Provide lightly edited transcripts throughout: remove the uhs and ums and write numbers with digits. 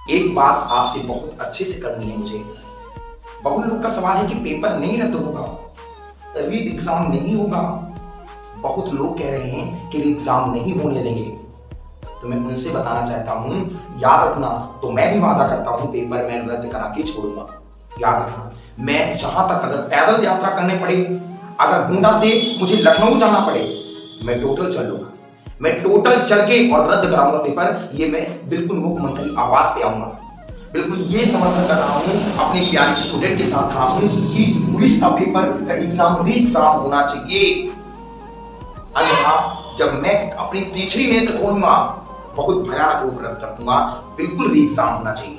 एक बात आपसे बहुत अच्छे से करनी है मुझे। बहुत लोग का सवाल है कि पेपर नहीं रद्द होगा, री एग्जाम नहीं होगा। बहुत लोग कह रहे हैं कि री एग्जाम नहीं होने देंगे। तो मैं उनसे बताना चाहता हूं, याद रखना, तो मैं भी वादा करता हूं पेपर मैं रद्द करा के छोड़ूंगा। याद रखना, मैं जहां तक अगर पैदल यात्रा करने पड़े, अगर गोंडा से मुझे लखनऊ जाना पड़े, मैं टोटल चल लूंगा। मैं टोटल चल के और रद्द कराऊंगा पेपर। ये मैं बिल्कुल मुख्यमंत्री आवास पे आऊंगा। बिल्कुल ये समर्थन कर रहा हूं, अपने प्यारे स्टूडेंट के साथ रहा हूं कि पुलिस का पेपर का एग्जाम री एग्जाम होना चाहिए। अन्यथा जब मैं अपनी तीसरी नेत्र खोलूंगा, बहुत भयानक रूप रखूंगा। बिल्कुल री एग्जाम होना चाहिए।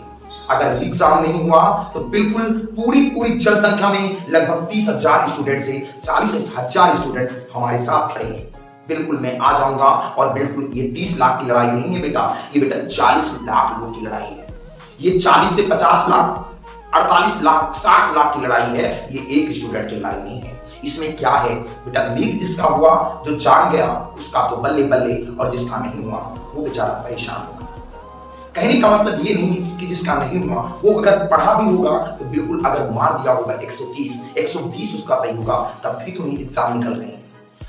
अगर री एग्जाम नहीं हुआ तो बिल्कुल पूरी जनसंख्या में लगभग 30,000 स्टूडेंट से 40,000 स्टूडेंट हमारे साथ खड़े हैं। बिल्कुल मैं आ जाऊंगा और बिल्कुल ये 30 लाख की लड़ाई नहीं है बेटा, ये बेटा 40 लाख लोग की लड़ाई है। ये 40 से 50 लाख, 48 लाख, 60 लाख की लड़ाई है। ये एक स्टूडेंट की लड़ाई नहीं है। इसमें क्या है बेटा, लीक जिसका हुआ, जो जान गया, उसका तो बल्ले बल्ले, और जिसका नहीं हुआ वो बेचारा परेशान होगा। कहने का मतलब ये नहीं कि जिसका नहीं हुआ वो अगर पढ़ा भी होगा तो बिल्कुल अगर मार दिया होगा 130, 120 उसका सही होगा, तब भी तो नहीं एग्जाम निकल रहे हैं।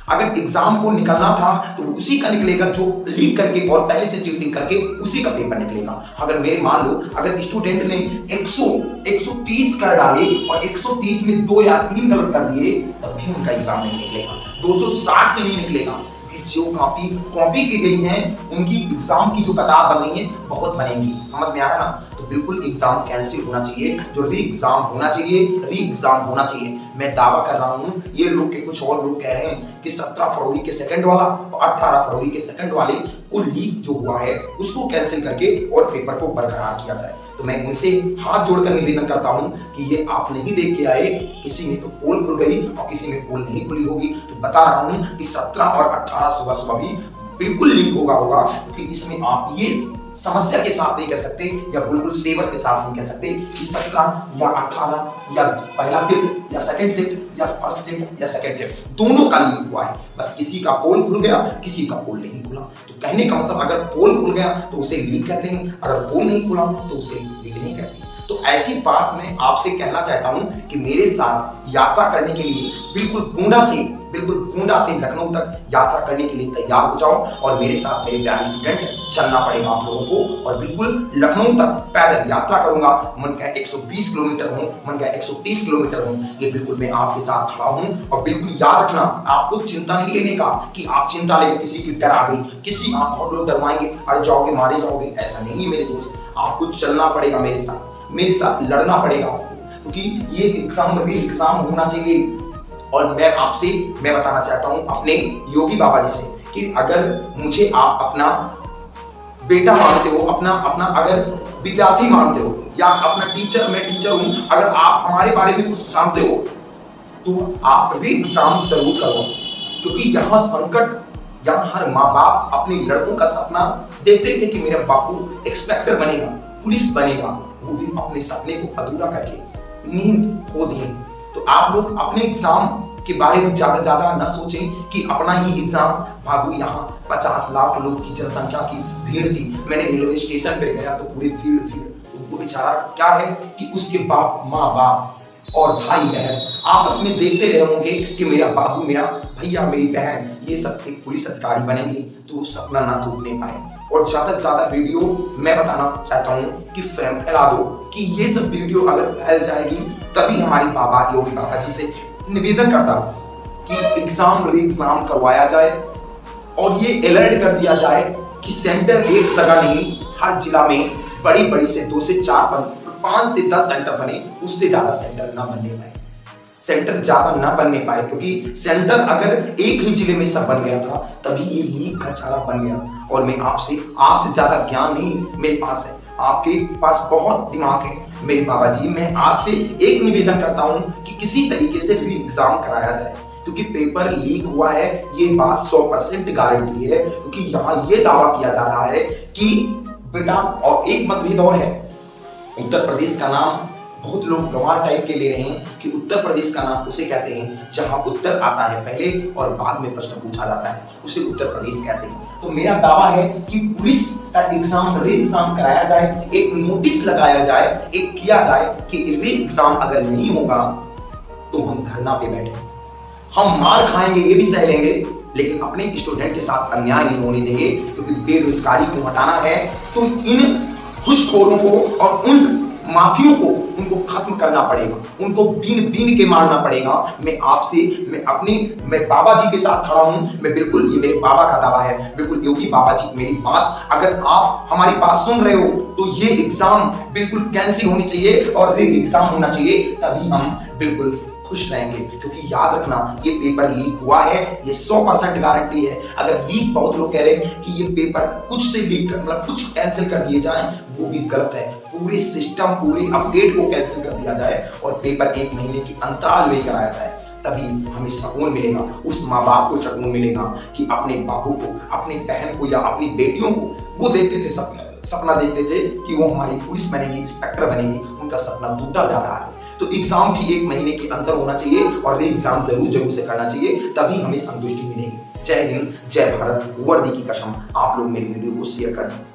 अगर एग्जाम को निकलना था तो उसी का निकलेगा जो लीक करके और पहले से चीटिंग करके उसी का पेपर निकलेगा। अगर मेरे मान लो अगर स्टूडेंट ने 130 कर डाले और 130 में 2 या 3 गलत कर दिए, तब भी उनका एग्जाम नहीं निकलेगा। 260 से नहीं निकलेगा, जो कॉपी की गई है उनकी एग्जाम की जो कतार बन रही है बहुत बनेगी। समझ में आया ना? तो बिल्कुल एग्जाम कैंसिल होना चाहिए, जो री एग्जाम होना चाहिए, री एग्जाम होना चाहिए। मैं दावा कर रहा हूं, ये लोग के कुछ और लोग कह रहे हैं कि 17 फरवरी के सेकंड वाला और 18 फरवरी के सेकंड वाले को लीक जो हुआ है उसको कैंसिल करके और पेपर को बरकरार किया जाए। तो मैं उनसे हाथ जोड़कर निवेदन करता हूं कि ये आप नहीं देख के आए, किसी में तो पोल खुल गई और किसी में पोल नहीं खुली होगी। तो बता रहा हूं कि 17 और 18 सुबह भी बिल्कुल लीक होगा क्योंकि इसमें आप ये समस्या के साथ नहीं कह सकते या बिल्कुल सेवर के साथ नहीं कह सकते कि 17 या 18 या पहला शिफ्ट या सेकंड शिफ्ट या फर्स्ट शिफ्ट या सेकंड शिफ्ट दोनों का लीक हुआ है। बस किसी का पोल खुल गया, किसी का पोल नहीं खुला। तो कहने का मतलब अगर पोल खुल गया तो उसे लीक कहते हैं, अगर पोल नहीं खुला तो उसे लीक नहीं कहते। तो ऐसी बात मैं आपसे कहना चाहता हूं कि मेरे साथ यात्रा करने के लिए बिल्कुल गोंडा से लखनऊ तक यात्रा करने के लिए तैयार हो जाओ और मेरे साथ मेरे प्यारे स्टूडेंट चलना पड़ेगा आप लोगों को। और बिल्कुल लखनऊ तक पैदल यात्रा करूंगा। मन का 120 किलोमीटर हूं, मन का 130 किलोमीटर हूं, ये बिल्कुल मैं आपके साथ खड़ा हूं। और बिल्कुल याद रखना, आपको चिंता नहीं लेने का कि आप चिंता लेकर किसी की डर आ गई, किसी आप बहुत लोग डरवाएंगे, अरे जाओगे मारे जाओगे, ऐसा नहीं है मेरे दोस्त। आपको चलना पड़ेगा मेरे साथ लड़ना पड़ेगा आपको, क्योंकि ये एग्जाम होना चाहिए। और मैं बताना चाहता हूं अपने योगी बाबा जी से कि अगर मुझे आप अपना बेटा मानते हो, अपना अगर विद्यार्थी मानते हो या अपना टीचर, मैं टीचर हूं, अगर आप हमारे बारे में कुछ जानते हो तो आप री एग्जाम जरूर करो। क्योंकि यहाँ संकट, यहाँ हर माँ बाप अपने लड़कों का सपना देखते थे कि मेरा बापू इंस्पेक्टर बनेगा, पुलिस बनेगा, वो भी अपने सपने को अधूरा करके नींद खो दिए। तो आप लोग अपने एग्जाम के बारे में ज्यादा ना सोचें कि अपना ही एग्जाम भागो। यहाँ 50 लाख लोग की जनसंख्या की भीड़ थी। मैंने रेलवे स्टेशन पे गया तो पूरी भीड़। उनको बेचारा क्या है कि उसके बाप, माँ बाप और भाई बहन आपस में देखते रहे होंगे कि मेरा बाबू, मेरा भैया, मेरी बहन ये सब एक पुलिस अधिकारी बनेंगे, तो वो सपना ना टूटने पाए। और ज्यादा से ज्यादा वीडियो मैं बताना चाहता हूँ कि फैला दो कि ये सब वीडियो अगर फैल जाएगी तभी हमारी बाबा योगी बाबा जी से निवेदन करता हूँ कि एग्जाम री एग्जाम करवाया जाए और ये अलर्ट कर दिया जाए कि सेंटर एक जगह नहीं, हर जिला में बड़ी से 2 से 4 5 से 10 सेंटर बने, उससे ज्यादा सेंटर ना बनने पाए, सेंटर ज्यादा ना बनने पाए। क्योंकि सेंटर अगर एक ही जिले में सब बन गया था तभी ये लीक का चारा बन गया। और मैं आपसे ज्यादा ज्ञान नहीं मेरे पास है, आपके पास बहुत दिमाग है मेरे बाबा जी। मैं आपसे एक निवेदन करता हूं कि किसी तरीके से री एग्जाम कराया जाए, क्योंकि पेपर लीक हुआ है ये बात 100% गारंटी है। क्योंकि यहाँ ये दावा किया जा रहा है कि बेटा, और एक मतभेद और है, उत्तर प्रदेश का नाम बहुत लोग गंवार टाइप के ले रहे हैं कि उत्तर प्रदेश का नाम उसे कहते हैं जहां उत्तर आता है पहले और बाद में प्रश्न पूछा जाता है, उसे उत्तर प्रदेश कहते हैं। तो मेरा दावा है कि पुलिस का एग्जाम, री एग्जाम कराया जाए, एक नोटिस लगाया जाए, एक किया जाए कि री एग्जाम अगर नहीं होगा तो हम धरना पे बैठे, हम मार खाएंगे ये भी सह लेंगे, लेकिन अपने स्टूडेंट के साथ अन्याय नहीं होने देंगे। क्योंकि बेरोजगारी को हटाना है तो इन घुसखोरों को और उन माफियों को उनको खत्म करना पड़ेगा, उनको बीन बीन के मारना पड़ेगा। मैं बाबा जी के साथ खड़ा हूं, मैं बिल्कुल, ये मेरे बाबा का दावा है, बिल्कुल योगी बाबा जी मेरी बात अगर आप हमारी बात सुन रहे हो तो ये एग्जाम बिल्कुल कैंसिल होनी चाहिए और री एग्जाम होना चाहिए, तभी हम बिल्कुल खुश रहेंगे। क्योंकि याद रखना, ये पेपर लीक हुआ है, ये 100% गारंटी है। अगर लीक, बहुत लोग कह रहे हैं कि ये पेपर कुछ से लीक, मतलब कुछ कैंसिल कर दिए जाएं, वो भी गलत है। पूरे सिस्टम, पूरे अपडेट को कैंसिल कर दिया जाए और पेपर 1 महीने की अंतराल लेकर आया जाए, तभी हमें सुकून मिलेगा, उस माँ बाप को सुकून मिलेगा कि अपने बाबू को, अपनी बहन को या अपनी बेटियों को, वो देखते थे सपना देखते थे कि वो हमारी पुलिस बनेगी, इंस्पेक्टर बनेगी, उनका सपना टूटा जा रहा है। तो एग्जाम भी 1 महीने के अंदर होना चाहिए और री एग्जाम जरूर से करना चाहिए, तभी हमें संतुष्टि मिलेगी। जय हिंद, जय भारत, वर्दी की कसम। आप लोग मेरी वीडियो को शेयर करें।